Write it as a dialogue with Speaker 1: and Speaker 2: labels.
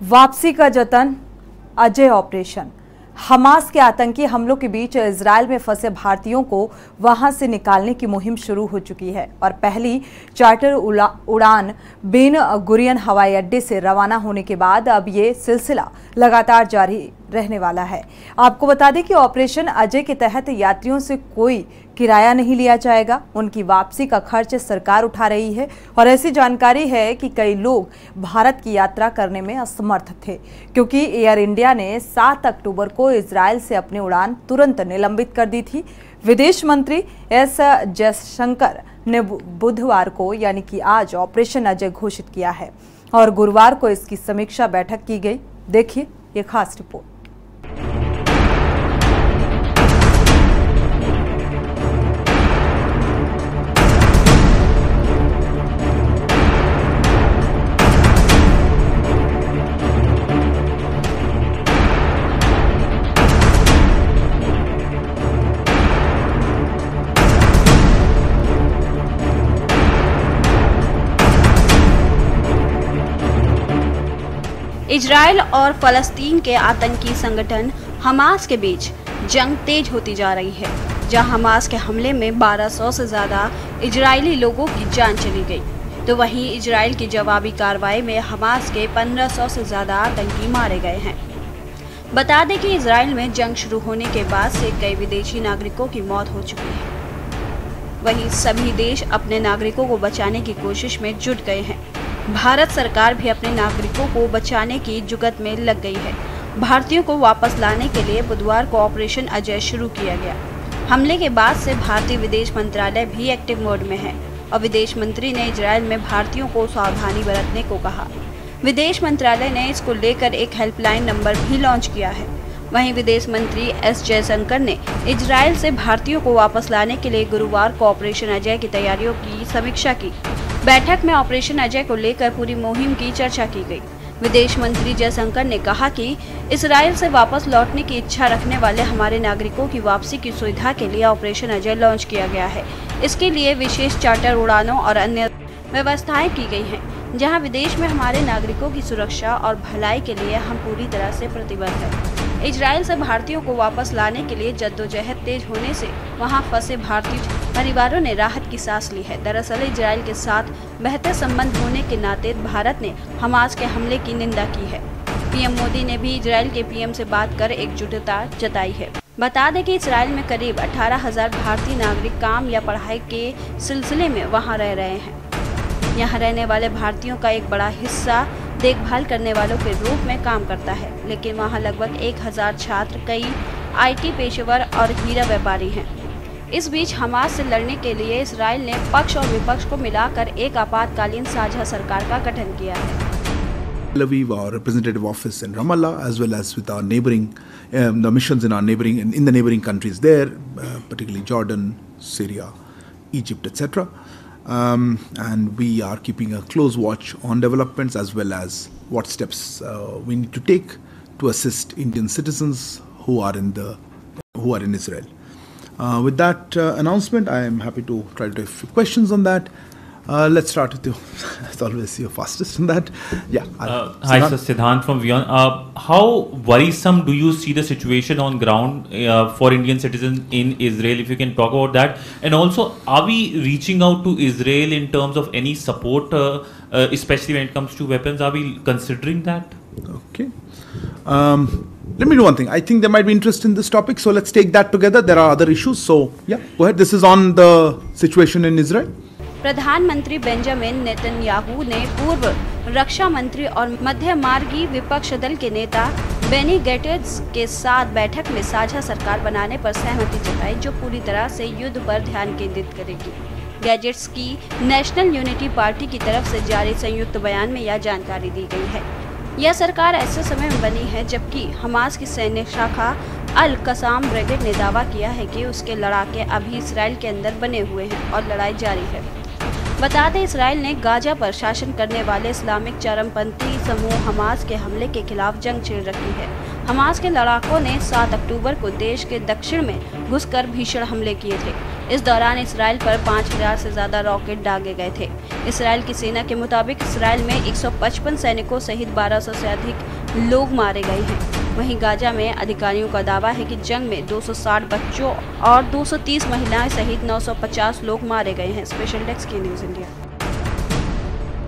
Speaker 1: वापसी का जतन, अजय ऑपरेशन। हमास के आतंकी हमलों के बीच इजरायल में फंसे भारतीयों को वहां से निकालने की मुहिम शुरू हो चुकी है और पहली चार्टर उड़ान बेन गुरियन हवाई अड्डे से रवाना होने के बाद अब ये सिलसिला लगातार जारी रहने वाला है। आपको बता दें कि ऑपरेशन अजय के तहत यात्रियों से कोई किराया नहीं लिया जाएगा, उनकी वापसी का खर्च सरकार उठा रही है और ऐसी जानकारी है कि कई लोग भारत की यात्रा करने में असमर्थ थे क्योंकि एयर इंडिया ने 7 अक्टूबर को इजरायल से अपनी उड़ान तुरंत निलंबित कर दी थी। विदेश मंत्री एस जयशंकर ने बुधवार को यानी कि आज ऑपरेशन अजय घोषित किया है और गुरुवार को इसकी समीक्षा बैठक की गई। देखिए ये खास रिपोर्ट।
Speaker 2: इजरायल और फलस्तीन के आतंकी संगठन हमास के बीच जंग तेज होती जा रही है, जहां हमास के हमले में 1200 से ज़्यादा इजरायली लोगों की जान चली गई, तो वहीं इजरायल की जवाबी कार्रवाई में हमास के 1500 से ज़्यादा आतंकी मारे गए हैं। बता दें कि इजरायल में जंग शुरू होने के बाद से कई विदेशी नागरिकों की मौत हो चुकी है। वहीं सभी देश अपने नागरिकों को बचाने की कोशिश में जुट गए हैं। भारत सरकार भी अपने नागरिकों को बचाने की जुगत में लग गई है। भारतीयों को वापस लाने के लिए बुधवार को ऑपरेशन अजय शुरू किया गया। हमले के बाद से भारतीय विदेश मंत्रालय भी एक्टिव मोड में है और विदेश मंत्री ने इजरायल में भारतीयों को सावधानी बरतने को कहा। विदेश मंत्रालय ने इसको लेकर एक हेल्पलाइन नंबर भी लॉन्च किया है। वहीं विदेश मंत्री एस जयशंकर ने इजरायल से भारतीयों को वापस लाने के लिए गुरुवार को ऑपरेशन अजय की तैयारियों की समीक्षा की। बैठक में ऑपरेशन अजय को लेकर पूरी मुहिम की चर्चा की गई। विदेश मंत्री जयशंकर ने कहा कि इजरायल से वापस लौटने की इच्छा रखने वाले हमारे नागरिकों की वापसी की सुविधा के लिए ऑपरेशन अजय लॉन्च किया गया है। इसके लिए विशेष चार्टर उड़ानों और अन्य व्यवस्थाएं की गई हैं, जहां विदेश में हमारे नागरिकों की सुरक्षा और भलाई के लिए हम पूरी तरह से प्रतिबद्ध हैं। इजरायल से भारतीयों को वापस लाने के लिए जद्दोजहद तेज होने से वहां फंसे भारतीय परिवारों ने राहत की सांस ली है। दरअसल इजरायल के साथ बेहतर संबंध होने के नाते भारत ने हमास के हमले की निंदा की है। पीएम मोदी ने भी इजरायल के पीएम से बात कर एकजुटता जताई है। बता दें कि इजरायल में करीब 18,000 भारतीय नागरिक काम या पढ़ाई के सिलसिले में वहां रह रहे हैं। यहाँ रहने वाले भारतीयों का एक बड़ा हिस्सा देखभाल करने वालों के रूप में काम करता है, लेकिन वहाँ लगभग 1000 छात्र, कई IT पेशेवर और हीरा व्यापारी हैं। इस बीच हमास से लड़ने के लिए इजरायल ने पक्ष और विपक्ष को मिलाकर एक आपातकालीन साझा सरकार का गठन किया है।
Speaker 3: Tel Aviv, our representative office in Ramallah, as well as with our neighboring, the missions in our in the neighboring countries there, particularly Jordan, Syria, Egypt, etc. And we are keeping a close watch on developments as well as what steps we need to take to assist Indian citizens who are in Israel. With that announcement, I am happy to try to take a few questions on that. Let's start with you. It's always you're fastest on that. Yeah.
Speaker 4: Hi, sir. Siddhant from WION. How worrisome do you see the situation on ground for Indian citizens in Israel? If you can talk about that. And also, are we reaching out to Israel in terms of any support, especially when it comes to weapons? Are we considering that?
Speaker 3: Okay. Let me do one thing. I think there might be interest in this topic, so let's take that together. There are other issues. So, yeah, go ahead. This is on the situation in Israel.
Speaker 2: प्रधानमंत्री Benjamin Netanyahu ने पूर्व रक्षा मंत्री और मध्यमार्गी विपक्ष दल के नेता Benny Gantz के साथ बैठक में साझा सरकार बनाने पर सहमति जताई, जो पूरी तरह से युद्ध पर ध्यान केंद्रित करेगी। गैंट्स की नेशनल यूनिटी पार्टी की तरफ से जारी संयुक्त बयान में यह जानकारी दी गई है। यह सरकार ऐसे समय में बनी है जबकि हमास की सैन्य शाखा अल कसाम ब्रिगेड ने दावा किया है कि उसके लड़ाके अभी इसराइल के अंदर बने हुए हैं और लड़ाई जारी है। बता दें, इसराइल ने गाजा पर शासन करने वाले इस्लामिक चरमपंथी समूह हमास के हमले के खिलाफ जंग छेड़ रखी है। हमास के लड़ाकों ने 7 अक्टूबर को देश के दक्षिण में घुसकर भीषण हमले किए थे। इस दौरान इसराइल पर 5000 से ज्यादा रॉकेट दागे गए थे। इसराइल की सेना के मुताबिक इसराइल में 155 सैनिकों सहित 1200 से अधिक लोग मारे गए हैं। वहीं गाजा में अधिकारियों का दावा है कि जंग में 260 बच्चों और 230 महिलाएं सहित 950 लोग मारे गए हैं। स्पेशल डेस्क की न्यूज़ इंडिया।